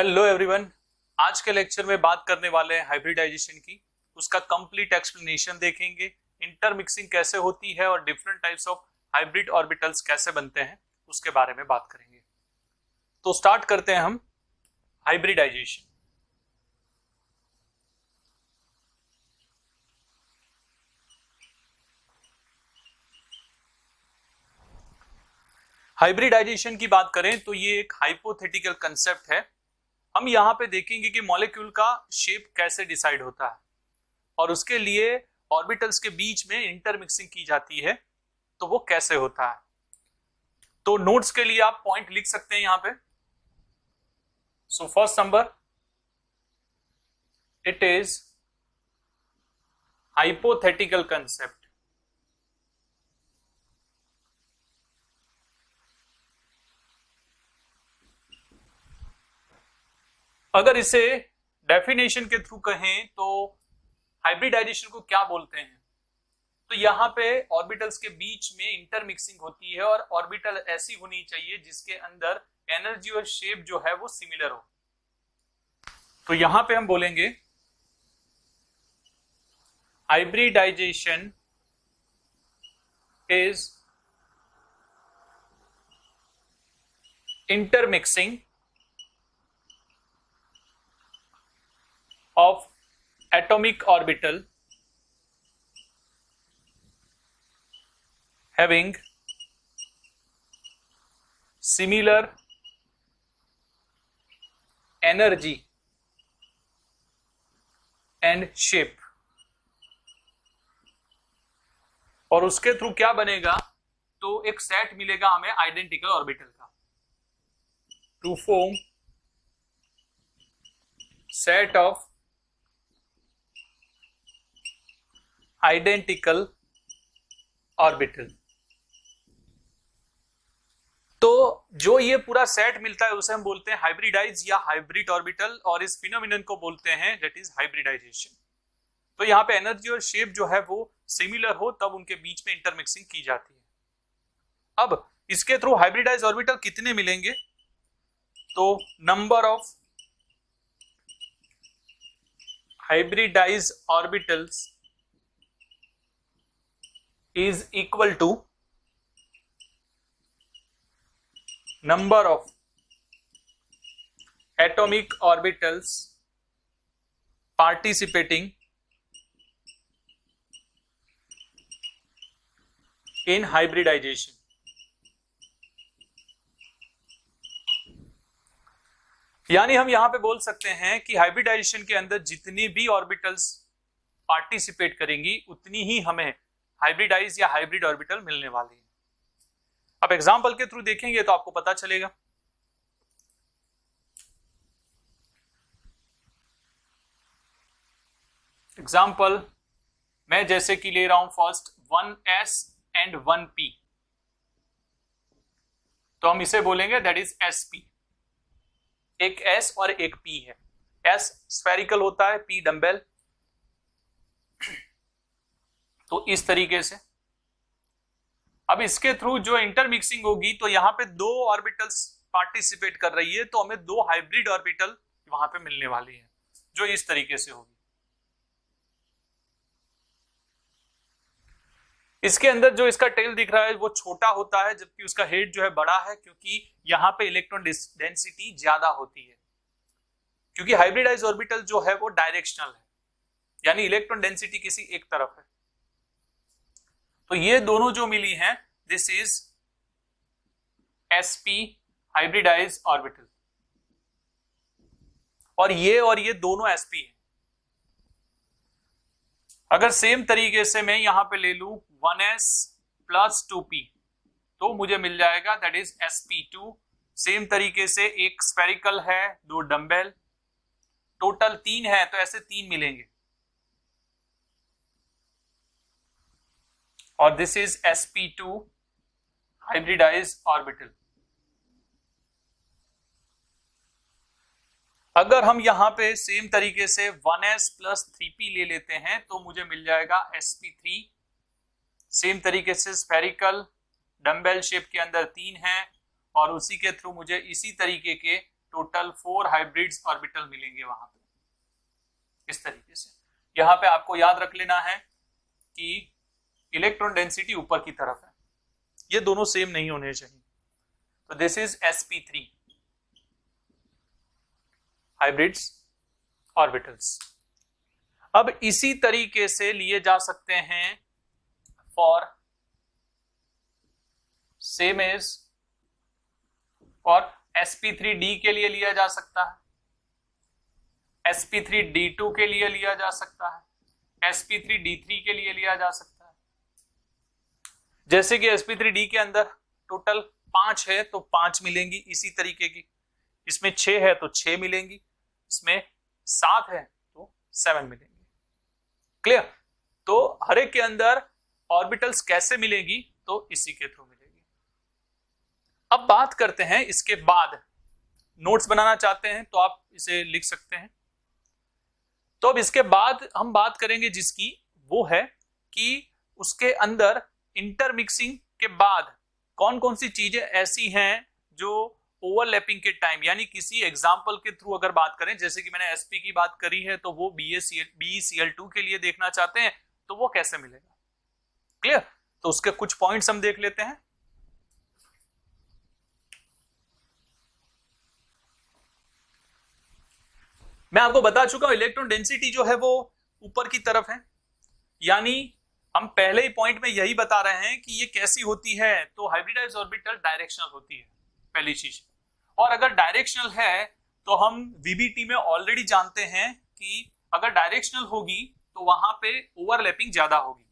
Hello everyone. आज के lecture में बात करने वाले हैं हाइब्रिडाइजेशन की। उसका कंप्लीट एक्सप्लेनेशन देखेंगे, इंटरमिक्सिंग कैसे होती है और different types of hybrid orbitals कैसे बनते हैं उसके बारे में बात करेंगे। तो स्टार्ट करते हैं हम हाइब्रिडाइजेशन। हाइब्रिडाइजेशन की बात करें तो ये एक हाइपोथेटिकल कंसेप्ट है। हम यहां पे देखेंगे कि मॉलिक्यूल का शेप कैसे डिसाइड होता है और उसके लिए ऑर्बिटल्स के बीच में इंटरमिक्सिंग की जाती है तो वो कैसे होता है। तो नोट्स के लिए आप पॉइंट लिख सकते हैं यहां पे। So first number, it is hypothetical concept. अगर इसे डेफिनेशन के थ्रू कहें तो हाइब्रिडाइजेशन को क्या बोलते हैं, तो यहां पे ऑर्बिटल्स के बीच में इंटरमिक्सिंग होती है और ऑर्बिटल ऐसी होनी चाहिए जिसके अंदर एनर्जी और शेप जो है वो सिमिलर हो। तो यहां पे हम बोलेंगे hybridisation is intermixing of atomic orbital having similar energy and shape। और उसके थ्रू क्या बनेगा, तो एक सेट मिलेगा हमें आइडेंटिकल ऑर्बिटल का। To form set of identical orbital. तो जो ये पूरा सेट मिलता है उसे हम बोलते हैं हाइब्रिडाइज या हाइब्रिड ऑर्बिटल, और इस फिनोमिनन को बोलते हैं दैट इज हाइब्रिडाइजेशन। तो यहां पे एनर्जी और शेप जो है वो सिमिलर हो तब उनके बीच में इंटरमिक्सिंग की जाती है। अब इसके थ्रू हाइब्रिडाइज ऑर्बिटल कितने मिलेंगे, तो number of hybridize orbitals is equal to number of atomic orbitals participating in hybridization। यानी हम यहां पे बोल सकते हैं कि हाइब्रिडाइजेशन के अंदर जितनी भी ऑर्बिटल्स पार्टिसिपेट करेंगी उतनी ही हमें हाइब्रिडाइज या हाइब्रिड ऑर्बिटल मिलने वाली है। अब एग्जांपल के थ्रू देखेंगे तो आपको पता चलेगा। एग्जांपल मैं जैसे कि ले रहा हूं फर्स्ट 1s एंड 1p, तो हम इसे बोलेंगे दैट इज sp। एक s और एक p है। s स्फेरिकल होता है, p डंबेल। तो इस तरीके से अब इसके थ्रू जो इंटरमिक्सिंग होगी तो यहां पे दो ऑर्बिटल्स पार्टिसिपेट कर रही है, तो हमें दो हाइब्रिड ऑर्बिटल वहां पे मिलने वाली है जो इस तरीके से होगी। इसके अंदर जो इसका टेल दिख रहा है वो छोटा होता है जबकि उसका हेड जो है बड़ा है, क्योंकि यहां पे इलेक्ट्रॉन डेंसिटी ज्यादा होती है। क्योंकि हाइब्रिडाइज ऑर्बिटल जो है वो डायरेक्शनल है, यानी इलेक्ट्रॉन डेंसिटी किसी एक तरफ है। तो ये दोनों जो मिली हैं this is sp hybridize orbital, और ये दोनों sp है। अगर सेम तरीके से मैं यहां पे ले लूं 1s प्लस 2p तो मुझे मिल जाएगा दैट इज sp2। सेम तरीके से एक स्फेरिकल है, दो डंबेल, टोटल 3 है तो ऐसे 3 मिलेंगे, और this is sp2 hybridise orbital. अगर हम यहां पे सेम तरीके से 1s प्लस 3p ले लेते हैं तो मुझे मिल जाएगा sp3। सेम तरीके से स्फेरिकल डंबेल शेप के अंदर 3 है और उसी के थ्रू मुझे इसी तरीके के टोटल 4 हाइब्रिड्स ऑर्बिटल मिलेंगे वहां पे। इस तरीके से यहां पे आपको याद रख लेना है कि इलेक्ट्रॉन डेंसिटी ऊपर की तरफ है, ये दोनों सेम नहीं होने चाहिए। तो this is sp3 hybrids orbitals. अब इसी तरीके से लिए जा सकते हैं फॉर सेम एज, और sp3d के लिए लिया जा सकता है, sp3d2 के लिए लिया जा सकता है, sp3d3 के लिए लिया जा सकता है। जैसे कि sp3d के अंदर टोटल 5 है तो 5 मिलेंगी इसी तरीके की, इसमें 6 है तो 6 मिलेंगी, इसमें 7 है तो 7 मिलेंगी। क्लियर? तो हर एक के अंदर ऑर्बिटल्स कैसे मिलेगी, तो इसी के थ्रू मिलेगी। अब बात करते हैं इसके बाद, नोट्स बनाना चाहते हैं तो आप इसे लिख सकते हैं। तो अब इसके बाद हम बात करेंगे जिसकी, वो है कि उसके अंदर इंटरमिक्सिंग के बाद कौन कौन सी चीजें ऐसी हैं जो ओवरलैपिंग के टाइम, यानी किसी एग्जाम्पल के थ्रू अगर बात करें, जैसे कि मैंने sp की बात करी है तो वो BeCl2 के लिए देखना चाहते हैं तो वो कैसे मिलेगा। क्लियर? तो उसके कुछ पॉइंट्स हम देख लेते हैं। मैं आपको बता चुका हूं इलेक्ट्रॉन डेंसिटी जो है वो ऊपर की तरफ है, यानी हम पहले ही पॉइंट में यही बता रहे हैं कि ये कैसी होती है, तो हाइब्रिडाइज्ड ऑर्बिटल डायरेक्शनल होती है पहली चीज। और अगर डायरेक्शनल है तो हम वीबीटी में ऑलरेडी जानते हैं कि अगर डायरेक्शनल होगी तो वहां पे ओवरलैपिंग ज्यादा होगी,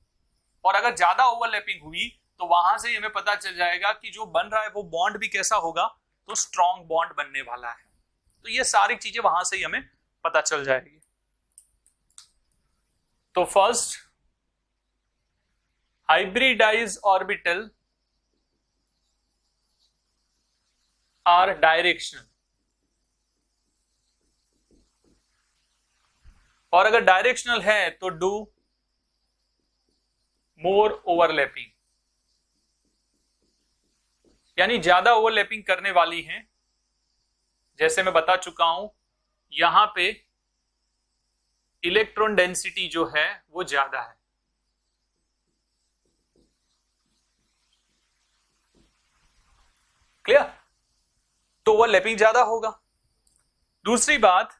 और अगर ज्यादा ओवरलैपिंग हुई तो वहां से हमें पता चल जाएगा कि जो बन रहा है वो बॉन्ड भी कैसा होगा, तो स्ट्रॉन्ग बॉन्ड बनने वाला है। तो ये सारी चीजें वहां से ही हमें पता चल जाएगी। तो first, hybridized orbital are directional, और अगर डायरेक्शनल है तो डू मोर ओवरलैपिंग, यानी ज्यादा ओवरलैपिंग करने वाली हैं। जैसे मैं बता चुका हूं, यहां पे इलेक्ट्रॉन डेंसिटी जो है वो ज्यादा है। क्लियर? तो ओवरलैपिंग ज्यादा होगा। दूसरी बात,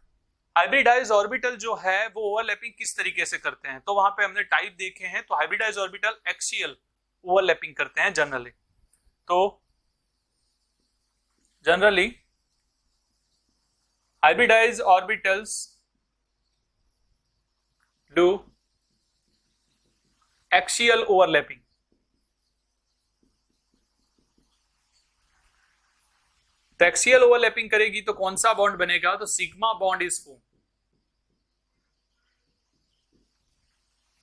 हाइब्रिडाइज्ड ऑर्बिटल जो है वो ओवरलैपिंग किस तरीके से करते हैं, तो वहां पे हमने टाइप देखे हैं। तो हाइब्रिडाइज्ड ऑर्बिटल एक्सियल ओवरलैपिंग करते हैं जनरली। तो generally hybridized orbitals do axial overlapping. तो एक्सियल ओवरलैपिंग करेगी तो कौन सा बॉन्ड बनेगा, तो सिग्मा बॉन्ड इज फॉर्म,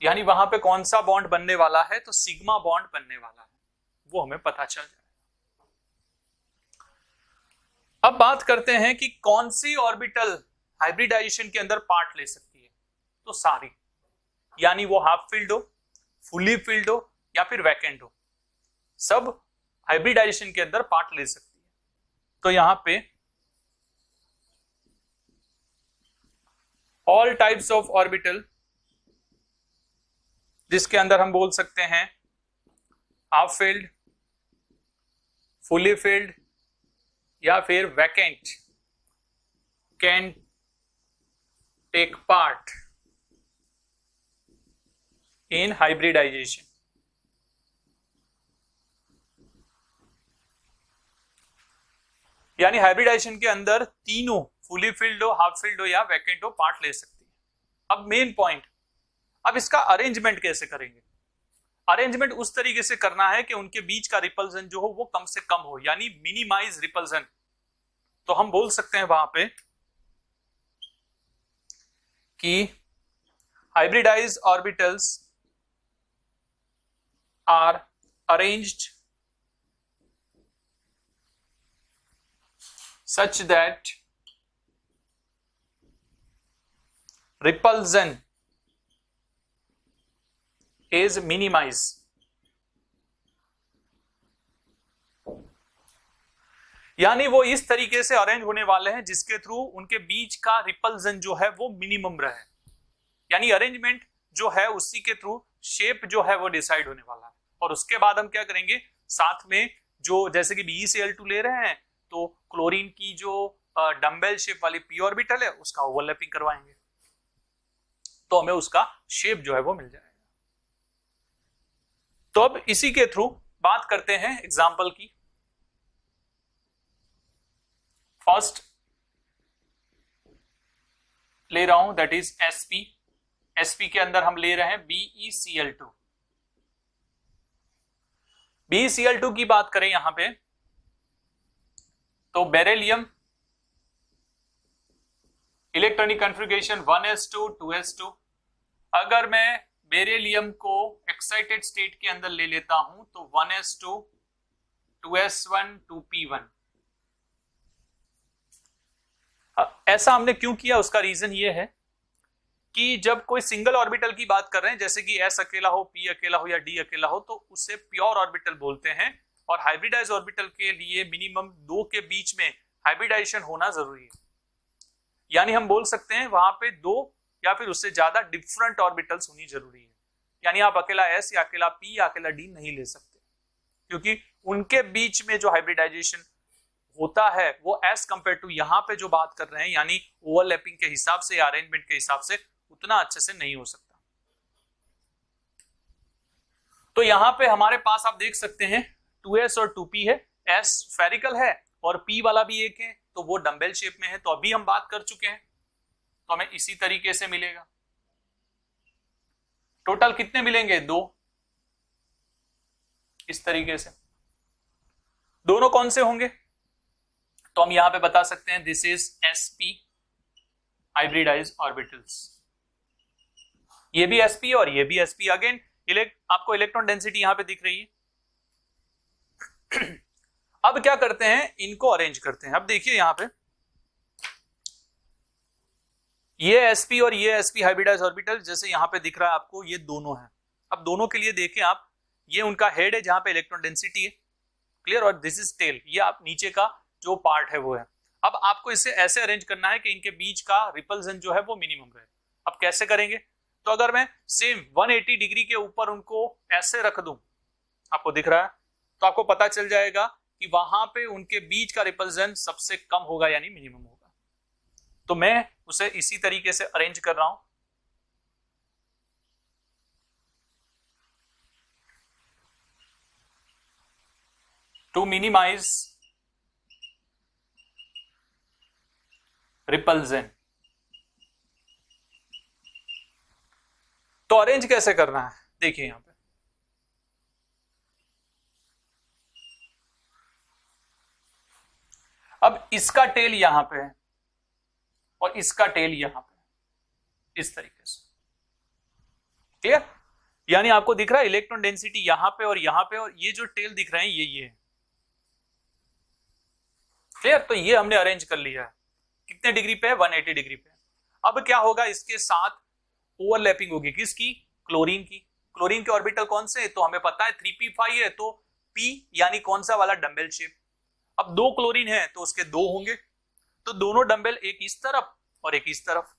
यानी वहां पे कौन सा बॉन्ड बनने वाला है, तो सिग्मा बॉन्ड बनने वाला है, वो हमें पता चल जाएगा। अब बात करते हैं कि कौन सी ऑर्बिटल हाइब्रिडाइजेशन के अंदर पार्ट ले सकती है, तो सारी, यानी वो हाफ फील्ड हो, फुली फील्ड हो या फिर वैकेंट हो, सब हाइब्रिडाइजेशन के अंदर पार्ट ले सकती है। तो यहां पे ऑल टाइप्स ऑफ ऑर्बिटल, जिसके अंदर हम बोल सकते हैं हाफ फील्ड, फुली फील्ड या फिर vacant, can take part in hybridization. यानी हाइब्रिडाइजेशन के अंदर तीनों, फुली फील्ड हो, हाफ फील्ड हो या वैकेंट हो, पार्ट ले सकती है। अब मेन पॉइंट, अब इसका अरेंजमेंट कैसे करेंगे। अरेंजमेंट उस तरीके से करना है कि उनके बीच का रिपल्सन जो हो वो कम से कम हो, यानी मिनिमाइज रिपल्सन। तो हम बोल सकते हैं वहां पे कि hybridized orbitals are arranged such that repulsion is minimized, यानी वो इस तरीके से अरेंज होने वाले हैं जिसके थ्रू उनके बीच का रिपल्जन जो है वो मिनिमम रहे, यानी अरेंजमेंट जो है उसी के थ्रू शेप जो है वो डिसाइड होने वाला है। और उसके बाद हम क्या करेंगे, साथ में जो जैसे कि BeCl2 ले रहे हैं तो क्लोरीन की जो डम्बेल शेप वाली p ऑर्बिटल है उसका ओवरलैपिंग करवाएंगे, तो हमें उसका शेप जो है वो मिल जाएगा। तो अब इसी के थ्रू बात करते हैं एग्जाम्पल की। फर्स्ट ले रहा हूं दैट इज sp के अंदर हम ले रहे हैं BeCl2। BeCl2 की बात करें यहां पे तो beryllium electronic configuration 1s2 2s2। अगर मैं बेरिलियम को एक्साइटेड स्टेट के अंदर ले लेता हूं तो 1s2 2s1 2p1। ऐसा हमने क्यों किया, उसका रीजन ये है कि जब कोई सिंगल ऑर्बिटल की बात कर रहे हैं, जैसे कि s अकेला हो, p अकेला हो या d अकेला हो, तो उसे प्योर ऑर्बिटल बोलते हैं। और हाइब्रिडाइज ऑर्बिटल के लिए मिनिमम दो के बीच में हाइब्रिडाइजेशन होना जरूरी है, यानी हम बोल सकते हैं वहां पे दो या फिर उससे ज्यादा डिफरेंट ऑर्बिटल्स होनी जरूरी है। यानी आप अकेला s या अकेला p या अकेला d नहीं ले सकते, क्योंकि उनके बीच में जो हाइब्रिडाइजेशन होता है वो एज कंपेयर टू यहां पे जो बात कर रहे हैं यानी ओवरलैपिंग के हिसाब से या अरेंजमेंट के हिसाब से उतना अच्छे से नहीं हो सकता। तो यहां पे हमारे पास आप देख सकते हैं 2s और 2p है, s स्फेरिकल है और p वाला भी एक है, तो वो डंबेल शेप में है। तो अभी हम बात कर चुके हैं, तो हमें इसी तरीके से मिलेगा। टोटल कितने मिलेंगे, 2। इस तरीके से दोनों कौन से होंगे, तो हम यहां पे बता सकते हैं this is sp hybridize orbitals. ये भी sp और ये भी sp। अगेन आपको इलेक्ट्रॉन डेंसिटी यहां पे दिख रही है। अब क्या करते हैं, इनको अरेंज करते हैं। अब देखिए यहां पे ये sp और ये sp हाइब्रिडाइज ऑर्बिटल जैसे यहां पे दिख रहा है आपको, ये दोनों हैं। अब दोनों के लिए देखें आप, ये उनका हेड है जहां पे इलेक्ट्रॉन डेंसिटी है, क्लियर, और दिस इज टेल, ये आप नीचे का जो पार्ट है वो है। अब आपको इसे ऐसे अरेंज करना है कि इनके बीच का रिपल्जन जो है वो मिनिमम रहे। अब कैसे करेंगे, तो अगर मैं सेम 180 डिग्री के ऊपर उनको ऐसे रख दूं, आपको दिख रहा है, तो आपको पता चल जाएगा कि वहां पे उनके बीच का रिपल्जन सबसे कम होगा यानी मिनिमम होगा। तो मैं उसे इसी तरीके से अरेंज कर रहा हूं। To minimize repulsion. तो अरेंज कैसे करना है, देखिए यहां पे अब इसका टेल यहां पे है और इसका टेल यहां पे, इस तरीके से, क्लियर। यानी आपको दिख रहा है इलेक्ट्रॉन डेंसिटी यहां पे और यहां पे, और ये जो टेल दिख रहे हैं ये है, क्लियर। तो ये हमने अरेंज कर लिया है, कितने डिग्री पे है, 180 डिग्री पे। अब क्या होगा, इसके साथ ओवरलैपिंग होगी, किसकी, क्लोरीन की। क्लोरीन के ऑर्बिटल कौन से, तो हमें पता है 3p5 है, तो p यानी कौन सा वाला, डंबेल शेप। अब 2 क्लोरीन है तो उसके 2 होंगे, तो दोनों डंबेल एक इस तरफ और एक इस तरफ,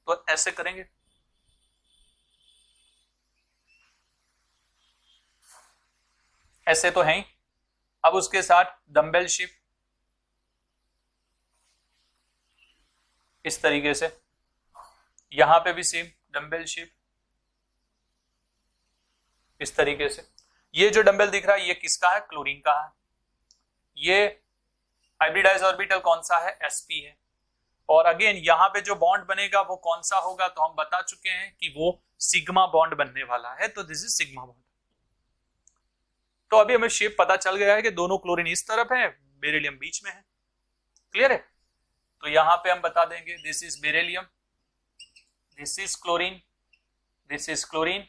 तो ऐसे करेंगे। ऐसे तो है ही। अब उसके साथ डंबेल शेप इस तरीके से, यहां पे भी सेम डंबेल शेप इस तरीके से। ये जो डंबल दिख रहा है ये किसका है, क्लोरीन का है। ये हाइब्रिडाइज ऑर्बिटल कौन सा है, sp है। और अगेन यहां पे जो बॉन्ड बनेगा वो कौन सा होगा, तो हम बता चुके हैं कि वो सिग्मा बॉन्ड बनने वाला है, तो दिस इज सिग्मा बॉन्ड। तो अभी हमें शेप पता चल गया है कि दोनों क्लोरीन इस तरफ है, बेरिलियम बीच में है, क्लियर है। तो यहां पे हम बता देंगे this is beryllium, this is chlorine, this is chlorine.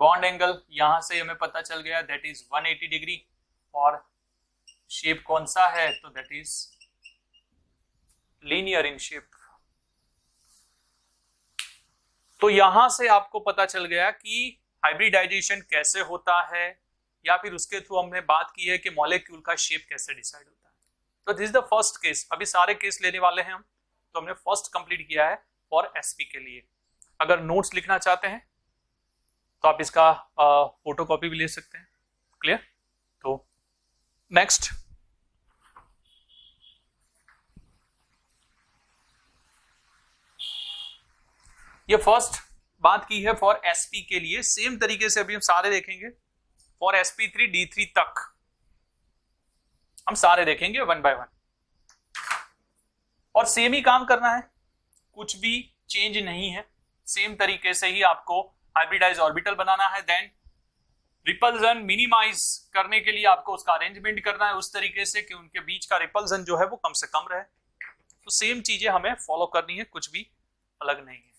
Bond angle यहां से हमें पता चल गया दैट इज 180 डिग्री, और शेप कौन सा है, तो that is linear in shape. तो यहां से आपको पता चल गया कि हाइब्रिडाइजेशन कैसे होता है, या फिर उसके थ्रू हमने बात की है कि मॉलिक्यूल का शेप कैसे डिसाइड होता है। तो this is the first case, अभी सारे केस लेने वाले हैं हम, तो हमने फर्स्ट कंप्लीट किया है फॉर एसपी के लिए। अगर नोट्स लिखना चाहते हैं तो आप इसका फोटो कॉपी भी ले सकते हैं। क्लियर? तो नेक्स्ट, ये फर्स्ट बात की है फॉर एसपी के लिए। सेम तरीके से अभी हम सारे देखेंगे फॉर sp3 d3 तक, हम सारे देखेंगे वन बाय वन, और सेम ही काम करना है, कुछ भी चेंज नहीं है। सेम तरीके से ही आपको हाइब्रिडाइज ऑर्बिटल बनाना है, देन रिपल्जन मिनिमाइज करने के लिए आपको उसका अरेंजमेंट करना है उस तरीके से कि उनके बीच का रिपल्जन जो है वो कम से कम रहे। तो सेम चीजें हमें फॉलो करनी है, कुछ भी अलग नहीं है।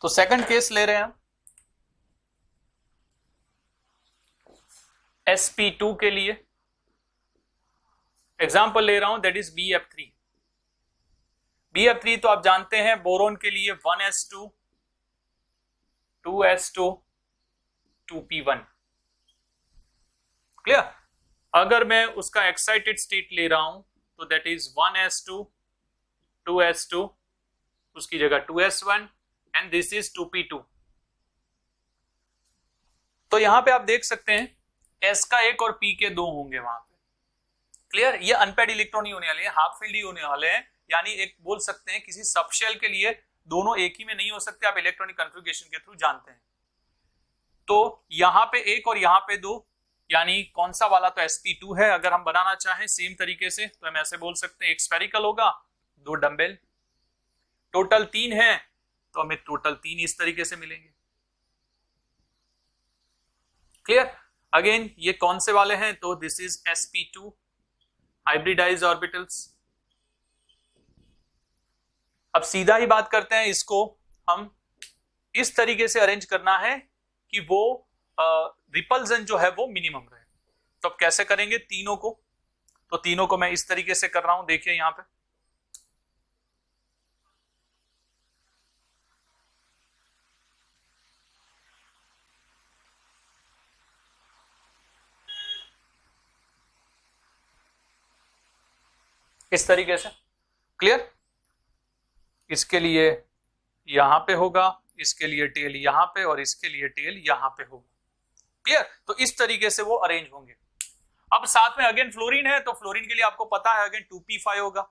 तो सेकंड केस ले रहे हैं हम sp2 के लिए। एग्जाम्पल ले रहा हूं, दैट इज BF3। BF3 तो आप जानते हैं बोरोन के लिए 1s2 2s2 2p1। क्लियर? अगर मैं उसका एक्साइटेड स्टेट ले रहा हूं तो दैट इज 1s2 2s2, उसकी जगह 2s1 and this is 2p2। तो यहां पे आप देख सकते हैं s का एक और p के दो होंगे वहां पे। क्लियर? ये अनपेड इलेक्ट्रॉन ही होने वाले हैं, हाफ फील्ड ही होने वाले हैं, यानी एक बोल सकते हैं किसी सबशेल के लिए दोनों एक ही में नहीं हो सकते, आप इलेक्ट्रॉनिक कन्फिग्रेशन के थ्रू जानते हैं। तो यहां पे एक और यहां पे दो, यानी कौन सा वाला, तो sp2 है। अगर हम बनाना चाहें सेम तरीके से तो हम ऐसे बोल सकते हैं, एक स्फेरिकल होगा, दो डंबेल, टोटल 3 है तो हमें टोटल 3 इस तरीके से मिलेंगे। क्लियर? अगेन ये कौन से वाले हैं, तो this is sp2 hybridised orbitals. अब सीधा ही बात करते हैं, इसको हम इस तरीके से अरेंज करना है कि वो रिपल्जन जो है वो मिनिमम रहे। तो अब कैसे करेंगे तीनों को, तो तीनों को मैं इस तरीके से कर रहा हूं, देखिए यहां पे इस तरीके से। क्लियर? इसके लिए यहां पे होगा, इसके लिए टेल यहां पे, और इसके लिए टेल यहां पे होगा। क्लियर? तो इस तरीके से वो अरेंज होंगे। अब साथ में अगेन फ्लोरीन है, तो फ्लोरीन के लिए आपको पता है अगेन 2p5 होगा,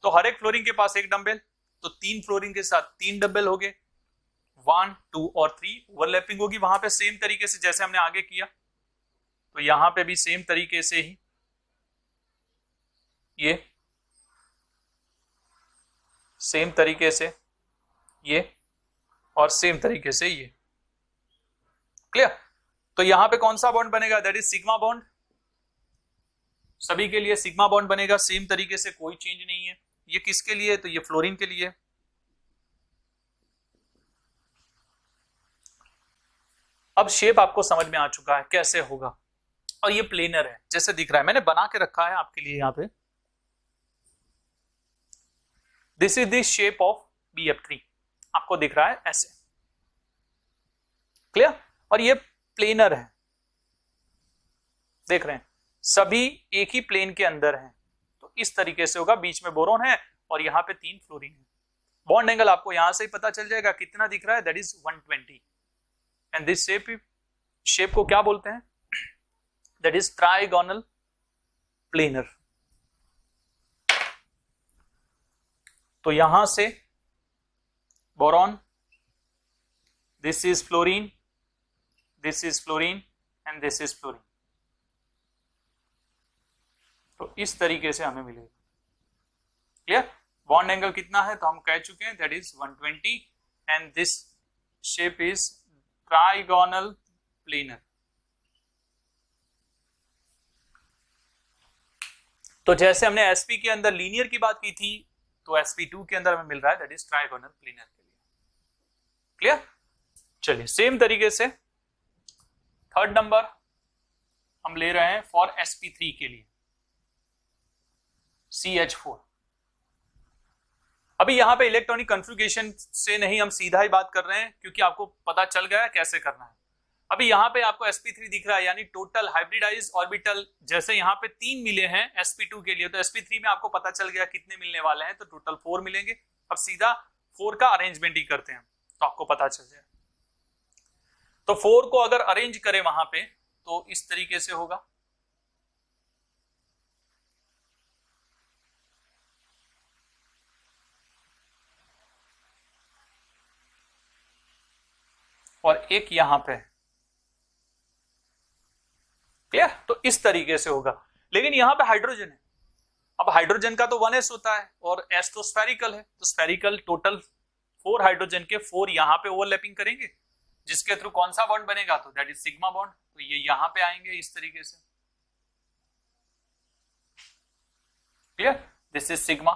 तो हर एक फ्लोरीन के पास एक डंबल, तो 3 फ्लोरीन के साथ 3 डंबल हो गए, 1 2 और 3 ओवरलैपिंग होगी वहां पे सेम तरीके से जैसे हमने आगे किया। तो यहां पे भी सेम तरीके से ही ये, सेम तरीके से ये, और सेम तरीके से ये। क्लियर? तो यहां पे कौन सा बॉन्ड बनेगा, दैट इज सिग्मा बॉन्ड। सभी के लिए सिग्मा बॉन्ड बनेगा सेम तरीके से, कोई चेंज नहीं है। ये किसके लिए, तो ये फ्लोरीन के लिए। अब शेप आपको समझ में आ चुका है कैसे होगा, और ये प्लेनर है जैसे दिख रहा है, मैंने बना के रखा है आपके लिए यहां पे। This is the shape of BF3, आपको दिख रहा है ऐसे। क्लियर? और ये प्लेनर है, देख रहे हैं सभी एक ही प्लेन के अंदर हैं, तो इस तरीके से होगा। बीच में बोरोन है और यहां पे 3 फ्लोरीन है। बॉन्ड एंगल आपको यहां से ही पता चल जाएगा कितना दिख रहा है, that is 120। And this shape को क्या बोलते हैं, दैट इज ट्राइगोनल प्लेनर। तो यहां से boron, this is fluorine, this is fluorine and this is fluorine. तो इस तरीके से हमें मिलेगा। क्लियर? बॉन्ड एंगल कितना है तो हम कह चुके हैं, that is 120 and this shape is trigonal planar. तो जैसे हमने sp के अंदर लीनियर की बात की थी, तो sp2 के अंदर हमें मिल रहा है दैट इज ट्राइगोनल प्लेनर के लिए। क्लियर? चलिए सेम तरीके से थर्ड नंबर हम ले रहे हैं फॉर sp3 के लिए, CH4। अभी यहाँ पे इलेक्ट्रॉनिक कन्फिग्रेशन से नहीं, हम सीधा ही बात कर रहे हैं क्योंकि आपको पता चल गया है कैसे करना है। अभी यहाँ पे आपको sp3 दिख रहा है, यानी टोटल हाइब्रिडाइज ऑर्बिटल। जैसे यहाँ पे 3 मिले हैं sp2 के लिए, तो sp3 में आपको पता चल गया कितने मिलने वाले हैं, तो टोटल 4 मिलेंगे। अब सीधा 4 का अरेंजमेंट ही करते हैं तो आपको पता चल जाए। तो 4 को अगर अरेंज करें वहां पे तो इस तरीके से होगा। और एक यहां पे, क्लियर? तो इस तरीके से होगा। लेकिन यहां पे हाइड्रोजन है, अब हाइड्रोजन का तो 1s होता है और s तो स्फेरिकल है, तो स्फेरिकल टोटल 4 हाइड्रोजन के 4 यहां पे ओवरलैपिंग करेंगे, जिसके थ्रू कौन सा बॉन्ड बनेगा, तो दैट इज सिग्मा बॉन्ड। तो ये यहां पे आएंगे इस तरीके से, क्लियर? दिस इज सिग्मा,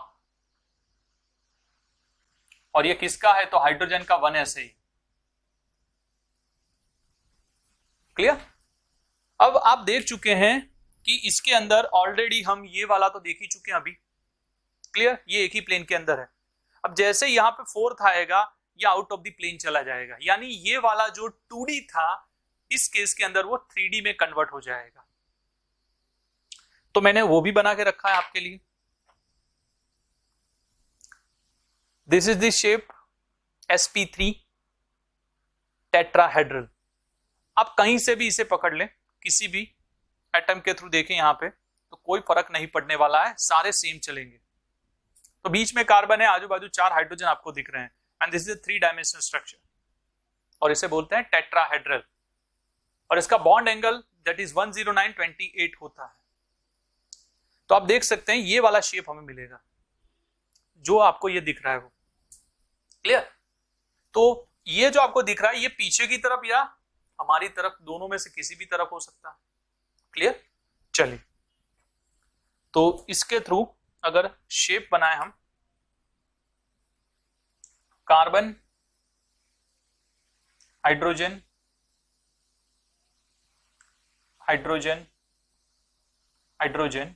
और ये किसका है, तो हाइड्रोजन का 1s है, क्लियर? अब आप देख चुके हैं कि इसके अंदर ऑलरेडी हम ये वाला तो देख ही चुके हैं अभी, क्लियर? ये एक ही प्लेन के अंदर है। अब जैसे यहां पे 4th आएगा, ये आउट ऑफ द प्लेन चला जाएगा, यानी ये वाला जो 2D था इस केस के अंदर वो 3D में कन्वर्ट हो जाएगा। तो मैंने वो भी बना के रखा है आपके लिए। This is the shape sp3 tetrahedral. आप कहीं से भी इसे पकड़ लें, किसी भी एटम के थ्रू देखें यहां पे, तो कोई फर्क नहीं पड़ने वाला है, सारे सेम चलेंगे। तो बीच में कार्बन है, आजू बाजू 4 हाइड्रोजन आपको दिख रहे हैं, and this is 3 dimensional structure, और इसे बोलते हैं टेट्राहेड्रल। और इसका बॉन्ड एंगल दैट इज 10928 होता है। तो आप देख सकते हैं ये वाला शेप हमें मिलेगा जो आपको ये दिख रहा है वो, क्लियर? तो ये जो आपको दिख रहा है ये पीछे की तरफ या हमारी तरफ, दोनों में से किसी भी तरफ हो सकता है, क्लियर? चलिए, तो इसके थ्रू अगर शेप बनाए हम, carbon, hydrogen, hydrogen, hydrogen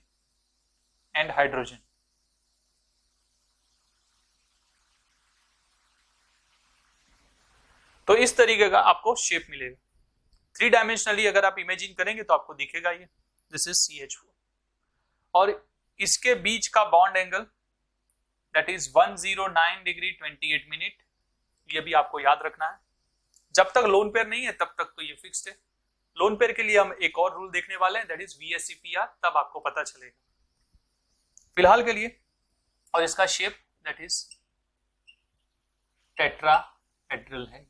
and hydrogen, तो इस तरीके का आपको शेप मिलेगा। 3 डायमेंशनली अगर आप इमेजिन करेंगे तो आपको दिखेगा ये, दिस इज CH4, और इसके बीच का bond angle that is 109 degree 28 minute. ये भी आपको याद रखना है, जब तक लोन पेयर नहीं है तब तक तो ये फिक्स्ड है। लोन पेयर के लिए हम एक और रूल देखने वाले हैं, दैट इज VSEPR, तब आपको पता चलेगा। फिलहाल के लिए, और इसका शेप दैट इज टेट्राहेड्रल है,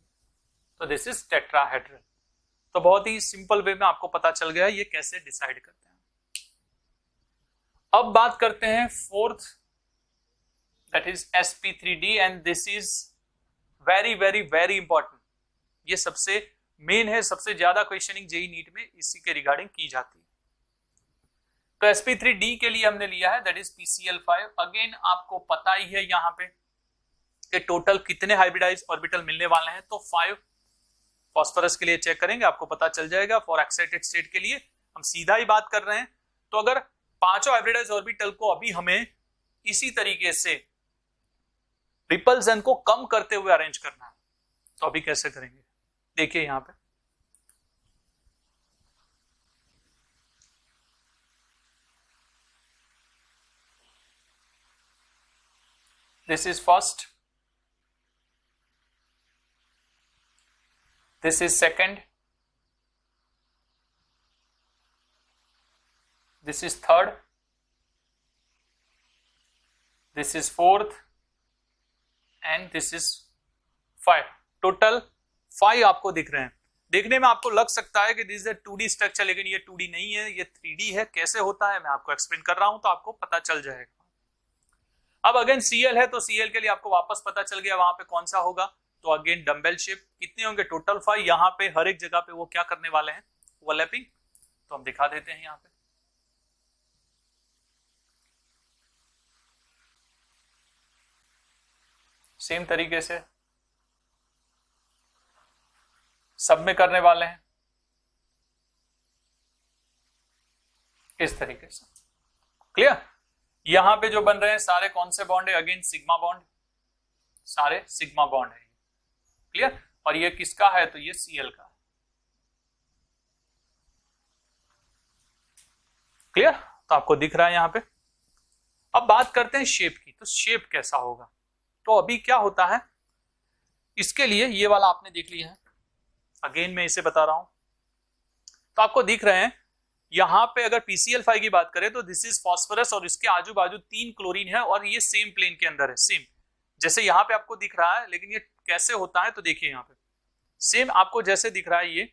तो दिस इज टेट्राहेड्रल। तो बहुत ही सिंपल वे में आपको पता चल गया ये कैसे डिसाइड करते हैं। अब बात करते हैं 4th, that is sp3d, and this is very very very important. ये सबसे मेन है, सबसे ज्यादा क्वेश्चनिंग जेईई नीट में इसी के रिगार्डिंग की जाती है। तो sp3d के लिए हमने लिया है दैट इज PCl5। अगेन आपको पता ही है यहाँ पे कि टोटल कितने हाइब्रिडाइज ऑर्बिटल मिलने वाले हैं, तो 5। फॉस्फोरस के लिए चेक करेंगे, आपको पता चल जाएगा। फॉर एक्साइटेड स्टेट के लिए हम सीधा ही बात कर रहे हैं, तो अगर पांचों हाइब्रिडाइज ऑर्बिटल को अभी हमें इसी तरीके से रिपल्सन को कम करते हुए अरेंज करना है, तो अभी कैसे करेंगे देखिए यहां पे। This is first, this is second, this is third, this is fourth and this is 5। Total 5 आपको दिख रहे हैं। देखने में आपको लग सकता है कि दिस इज 2D स्ट्रक्चर, लेकिन ये 2D नहीं है, ये 3D है। कैसे होता है मैं आपको एक्सप्लेन कर रहा हूं, तो आपको पता चल जाएगा। अब अगेन Cl है, तो Cl के लिए आपको वापस पता चल गया वहां पे कौन सा होगा, तो अगेन डम्बेल शेप। कितने होंगे टोटल 5। यहां पे हर एक जगह पे वो क्या करने वाले हैं, ओवरलैपिंग, तो हम दिखा देते हैं यहां पे। सेम तरीके से सब में करने वाले हैं इस तरीके से, क्लियर? यहां पे जो बन रहे हैं सारे कौन से बॉन्ड है, अगेन सिग्मा बॉन्ड, सारे सिग्मा बॉन्ड है, क्लियर। और ये किसका है, तो ये Cl का है, क्लियर। तो आपको दिख रहा है यहां पे। अब बात करते हैं शेप की, तो शेप कैसा होगा। तो अभी क्या होता है, इसके लिए ये वाला आपने देख लिया है, अगेन मैं इसे बता रहा हूं। तो आपको दिख रहे हैं यहां पे अगर PCl5 की बात करें तो दिस इज फॉस्फोरस और इसके आजू बाजू 3 क्लोरीन है और ये सेम प्लेन के अंदर है, सेम जैसे यहां पे आपको दिख रहा है। लेकिन ये कैसे होता है, तो देखिए यहां पे सेम आपको जैसे दिख रहा है, ये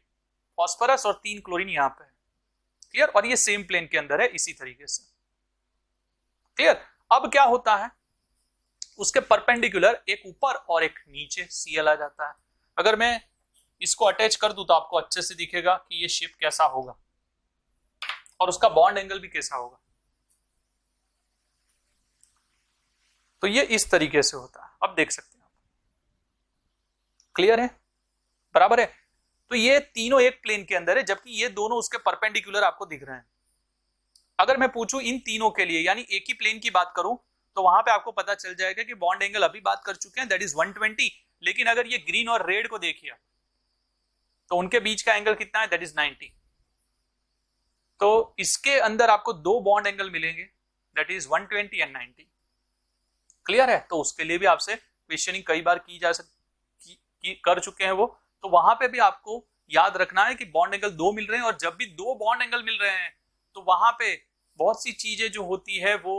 फॉस्फोरस और 3 क्लोरीन यहां पे है, क्लियर। और ये सेम प्लेन के अंदर है इसी तरीके से, क्लियर। अब क्या होता है, उसके परपेंडिकुलर एक ऊपर और एक नीचे Cl आ जाता है। अगर मैं इसको अटैच कर दूं तो आपको अच्छे से दिखेगा कि ये शेप कैसा होगा और उसका बॉन्ड एंगल भी कैसा होगा। तो ये इस तरीके से होता है, अब देख सकते हैं आप, क्लियर है, बराबर है। तो ये तीनों एक प्लेन के अंदर है, जबकि ये दोनों उसके परपेंडिकुलर आपको दिख रहे हैं। अगर मैं पूछूं इन तीनों के लिए, यानी एक ही प्लेन की बात करूं, तो वहां पे आपको पता चल जाएगा कि बॉन्ड एंगल अभी बात कर चुके हैं, दैट इज 120। लेकिन अगर ये ग्रीन और रेड को देखिए तो उनके बीच का एंगल कितना है, दैट इज 90। तो इसके अंदर आपको दो बॉन्ड एंगल मिलेंगे, दैट इज 120 एंड 90, क्लियर है। तो उसके लिए भी आपसे क्वेश्चनिंग कई बार की जा सकती, कर चुके हैं वो। तो वहां पे भी आपको याद रखना है कि बॉन्ड एंगल दो मिल रहे हैं, और जब भी दो बॉन्ड एंगल मिल रहे हैं तो वहां पे बहुत सी चीजें जो होती है वो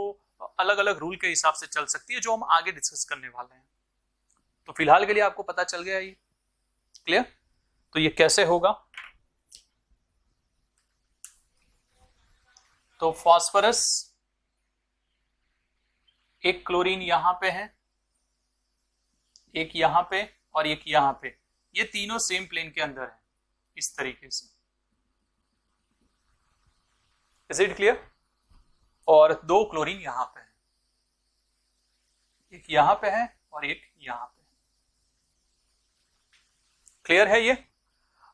अलग अलग रूल के हिसाब से चल सकती है, जो हम आगे डिस्कस करने वाले हैं। तो फिलहाल के लिए आपको पता चल गया ये, क्लियर। तो ये कैसे होगा, तो फास्फोरस एक क्लोरीन यहां पे है, एक यहां पे और एक यहां पे, ये तीनों सेम प्लेन के अंदर है इस तरीके से, इज इट क्लियर। और दो क्लोरीन यहां पे है, एक यहां पे है और एक यहां पे, क्लियर है ये।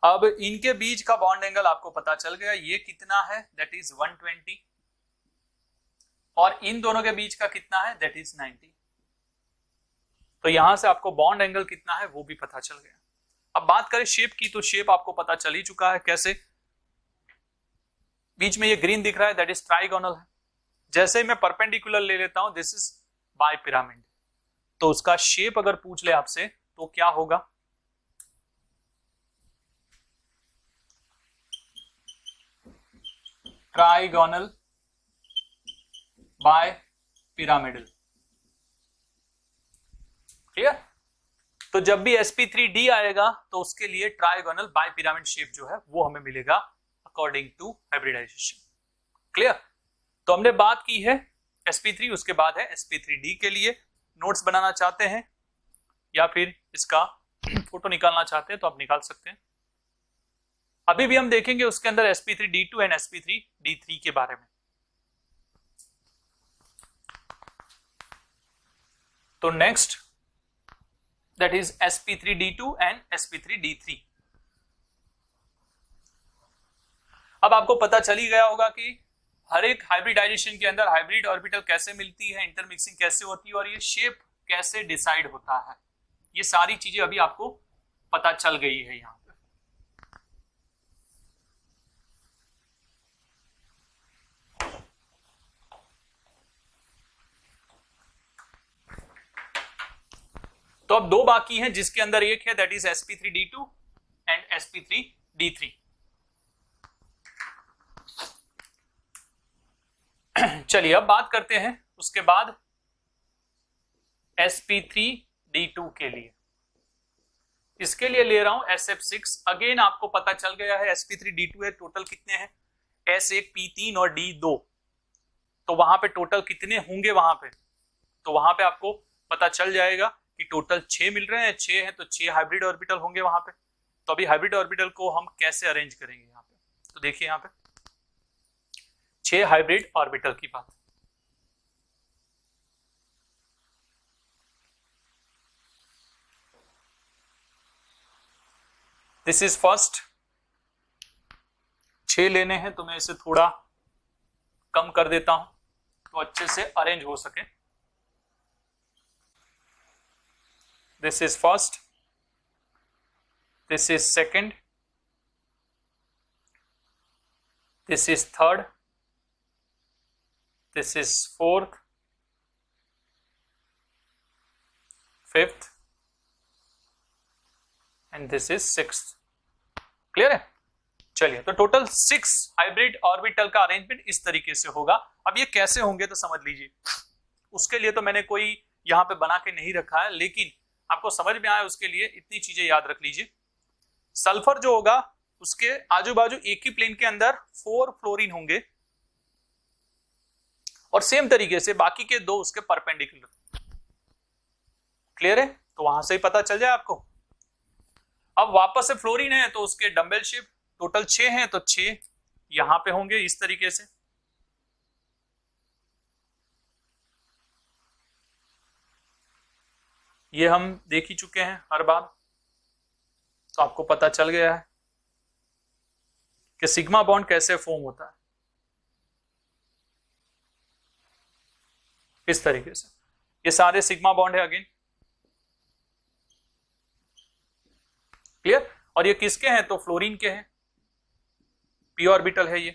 अब इनके बीच का बॉन्ड एंगल आपको पता चल गया, ये कितना है, दैट इज 120, और इन दोनों के बीच का कितना है, दैट इज 90। तो यहां से आपको बॉन्ड एंगल कितना है वो भी पता चल गया। अब बात करें शेप की, तो शेप आपको पता चल ही चुका है कैसे। बीच में ये ग्रीन दिख रहा है, दैट इज ट्राइगोनल है। जैसे मैं परपेंडिकुलर ले लेता हूं, दिस इज बाय पिरामिड, तो उसका शेप अगर पूछ ले आपसे तो क्या होगा, ट्राइगोनल बाय पिरामिडल, क्लियर। तो जब भी sp3d आएगा तो उसके लिए ट्राइगोनल बाय पिरामिड शेप जो है वो हमें मिलेगा अकॉर्डिंग टू हाइब्रिडाइजेशन, क्लियर। तो हमने बात की है sp3, उसके बाद है sp3d के लिए। नोट्स बनाना चाहते हैं या फिर इसका फोटो निकालना चाहते हैं तो आप निकाल सकते हैं। अभी भी हम देखेंगे उसके अंदर sp3d2 एंड sp3d3 के बारे में। तो next that is sp3d2 and sp3d3। अब आपको पता चल ही गया होगा कि हर एक हाइब्रिडाइजेशन के अंदर हाइब्रिड ऑर्बिटल कैसे मिलती है, इंटरमिक्सिंग कैसे होती है और ये शेप कैसे डिसाइड होता है, ये सारी चीजें अभी आपको पता चल गई है यहां पे। तो अब दो बाकी हैं, जिसके अंदर एक है that is sp3d2 and sp3d3। चलिए अब बात करते हैं उसके बाद sp3d2 के लिए। इसके लिए ले रहा हूं SF6। अगेन आपको पता चल गया है sp3d2 है, टोटल कितने हैं, S1 P3 और D2, तो वहां पे टोटल कितने होंगे वहां पे, तो वहां पे आपको पता चल जाएगा कि टोटल 6 मिल रहे हैं, 6 हैं तो 6 हाइब्रिड ऑर्बिटल होंगे वहां पे। तो अभी हाइब्रिड ऑर्बिटल को हम कैसे अरेंज करेंगे यहाँ पे, तो देखिए यहाँ पे 6 हाइब्रिड ऑर्बिटल की बात। दिस इज फर्स्ट, 6 लेने हैं तो मैं इसे थोड़ा कम कर देता हूं तो अच्छे से अरेंज हो सके। this is first, this is second, this is third, this is fourth, fifth and this is sixth. Clear है? चलिए, तो टोटल 6 हाइब्रिड ऑर्बिटल का अरेंजमेंट इस तरीके से होगा. अब ये कैसे होंगे तो समझ लीजिए. उसके लिए तो मैंने कोई यहां पे बना के नहीं रखा है, लेकिन आपको समझ में आए उसके लिए इतनी चीजें याद रख लीजिए. सल्फर जो होगा उसके आजू बाजू एक ही प्लेन के अंदर 4 फ्लोरीन होंगे और सेम तरीके से बाकी के 2 उसके परपेंडिकुलर. क्लियर है? तो वहां से ही पता चल जाए आपको. अब वापस से फ्लोरीन है तो उसके डंबल शेप टोटल 6 हैं, तो 6 यहां पे होंगे इस तरीके से. ये हम देख ही चुके हैं हर बार, तो आपको पता चल गया है कि सिग्मा बॉन्ड कैसे फॉर्म होता है. इस तरीके से ये सारे सिग्मा बॉन्ड है अगेन. क्लियर? और ये किसके हैं? तो फ्लोरीन के हैं. पी ऑर्बिटल है ये.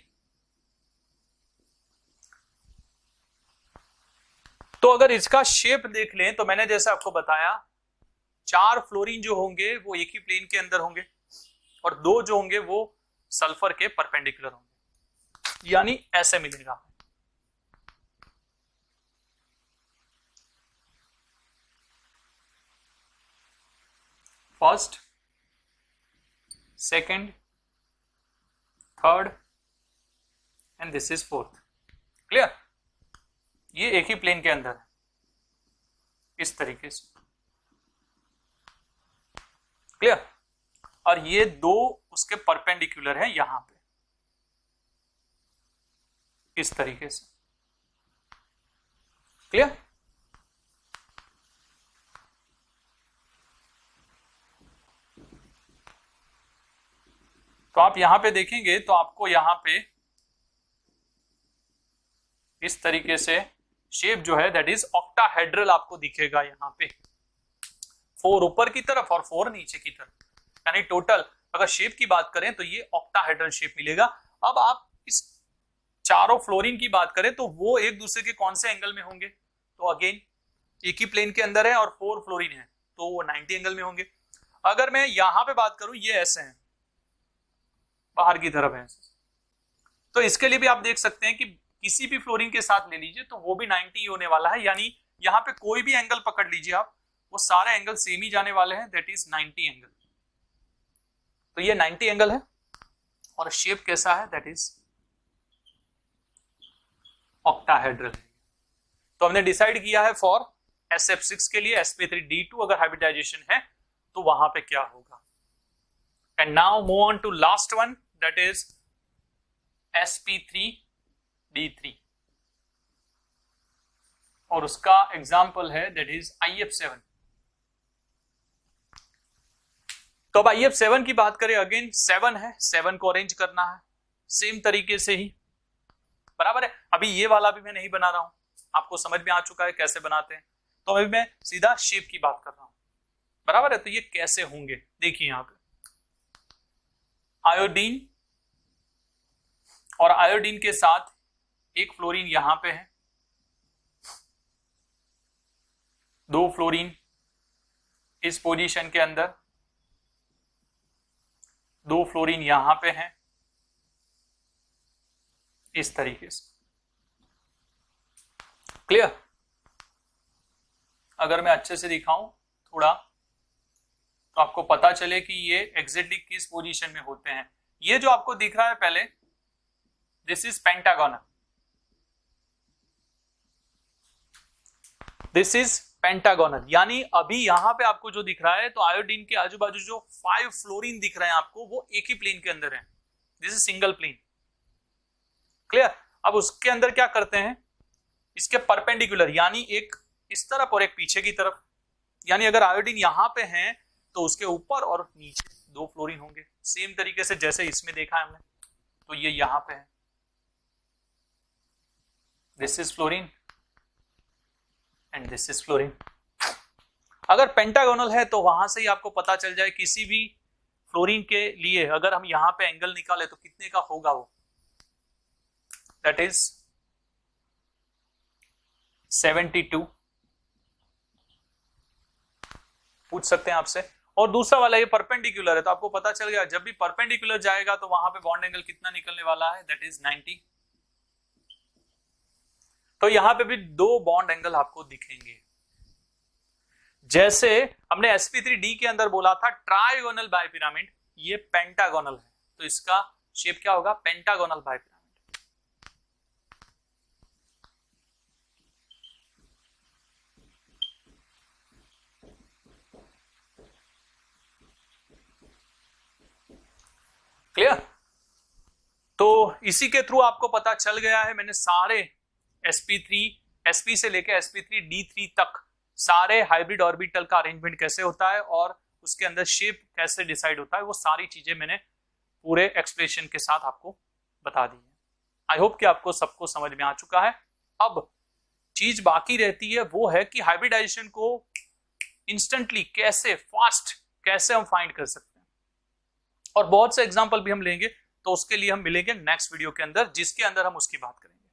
तो अगर इसका शेप देख लें तो मैंने जैसे आपको बताया 4 फ्लोरीन जो होंगे वो एक ही प्लेन के अंदर होंगे और 2 जो होंगे वो सल्फर के परपेंडिकुलर होंगे, यानी ऐसे मिलेगा. First, second, third and this is fourth. Clear? ये एक ही प्लेन के अंदर है इस तरीके से. क्लियर? और ये 2 उसके परपेंडिकुलर है यहां पे इस तरीके से. क्लियर? तो आप यहां पे देखेंगे तो आपको यहां पे इस तरीके से शेप जो है दैट इज ऑक्टाहेड्रल आपको दिखेगा यहां पे. 4 ऊपर की तरफ और 4 नीचे की तरफ, यानी टोटल अगर शेप की बात करें तो ये ऑक्टाहेड्रल शेप मिलेगा. अब आप इस चारों फ्लोरीन की बात करें तो वो एक दूसरे के कौन से एंगल में होंगे? तो अगेन एक ही प्लेन के अंदर है और 4 फ्लोरीन है तो वो 90 एंगल में होंगे. अगर मैं यहां पे बात करूं, ये ऐसे हैं, बाहर की तरफ है, तो इसके लिए भी आप देख सकते हैं कि किसी भी फ्लोरीन के साथ ले लीजिए तो वो भी 90 ही होने वाला है. यानी यहां पे कोई भी एंगल पकड़ लीजिए आप, वो सारे एंगल सेम ही जाने वाले हैं, दैट इज 90 एंगल. तो ये 90 एंगल है और शेप कैसा है? That is octahedral. तो हमने डिसाइड किया है फॉर SF6 के लिए sp3d2 अगर हाइब्रिडाइजेशन है तो वहां पे क्या होगा. And now move on to last one, that is sp3d3 और उसका एग्जाम्पल है दैट इज IF7. तो अब IF7 की बात करें, अगेन 7 है, 7 को अरेंज करना है सेम तरीके से ही. बराबर है? अभी ये वाला भी मैं नहीं बना रहा हूं, आपको समझ में आ चुका है कैसे बनाते हैं. तो अभी मैं सीधा शेप की बात कर रहा हूं. बराबर है? तो ये कैसे होंगे देखिए. यहां पे आयोडीन और आयोडीन के साथ एक फ्लोरीन यहां पे है, 2 फ्लोरीन इस पोजीशन के अंदर, 2 फ्लोरीन यहां पे हैं इस तरीके से. क्लियर? अगर मैं अच्छे से दिखाऊं थोड़ा तो आपको पता चले कि ये एग्जैक्टली किस पोजीशन में होते हैं. ये जो आपको दिख रहा है पहले, this is pentagonal, this is pentagonal. यानी अभी यहां पे आपको जो दिख रहा है तो आयोडीन के आजू बाजू जो 5 फ्लोरीन दिख रहे हैं आपको, वो एक ही प्लेन के अंदर है. This is single plane. Clear? अब उसके अंदर क्या करते हैं, इसके परपेंडिकुलर, यानी एक इस तरफ और एक पीछे की तरफ. यानी अगर आयोडीन यहां पे है तो उसके ऊपर और नीचे 2 फ्लोरीन होंगे सेम तरीके से जैसे इसमें देखा है हमने. तो ये यहां पे है, this is fluorine and this is fluorine. अगर पेंटागोनल है तो वहां से ही आपको पता चल जाए किसी भी फ्लोरीन के लिए अगर हम यहां पे एंगल निकाले तो कितने का होगा वो, दैट इज 72 पूछ सकते हैं आपसे। और दूसरा वाला ये परपेंडिकुलर है तो आपको पता चल गया जब भी परपेंडिकुलर जाएगा तो वहां पे बॉन्ड एंगल कितना निकलने वाला है, दैट इज 90। तो यहां पे भी दो बॉन्ड एंगल आपको दिखेंगे। जैसे हमने sp3d के अंदर बोला था ट्राइगोनल बाइपिरामिड, ये पेंटागोनल है तो इसका शेप क्या होगा, पेंटागोनल बाइपिरामिड। क्लियर? तो इसी के थ्रू आपको पता चल गया है, मैंने सारे sp से लेकर sp3d3 तक सारे हाइब्रिड ऑर्बिटल का अरेंजमेंट कैसे होता है और उसके अंदर शेप कैसे डिसाइड होता है, वो सारी चीजें मैंने पूरे एक्सप्रेशन के साथ आपको बता दी है। आई होप कि आपको सबको समझ में आ चुका है। अब चीज बाकी रहती है वो है कि हाइब्रिडाइजेशन को इंस्टेंटली कैसे, फास्ट कैसे हम फाइंड कर सकते हैं, और बहुत से एग्जांपल भी हम लेंगे, तो उसके लिए हम मिलेंगे नेक्स्ट वीडियो के अंदर जिसके अंदर हम उसकी बात करेंगे।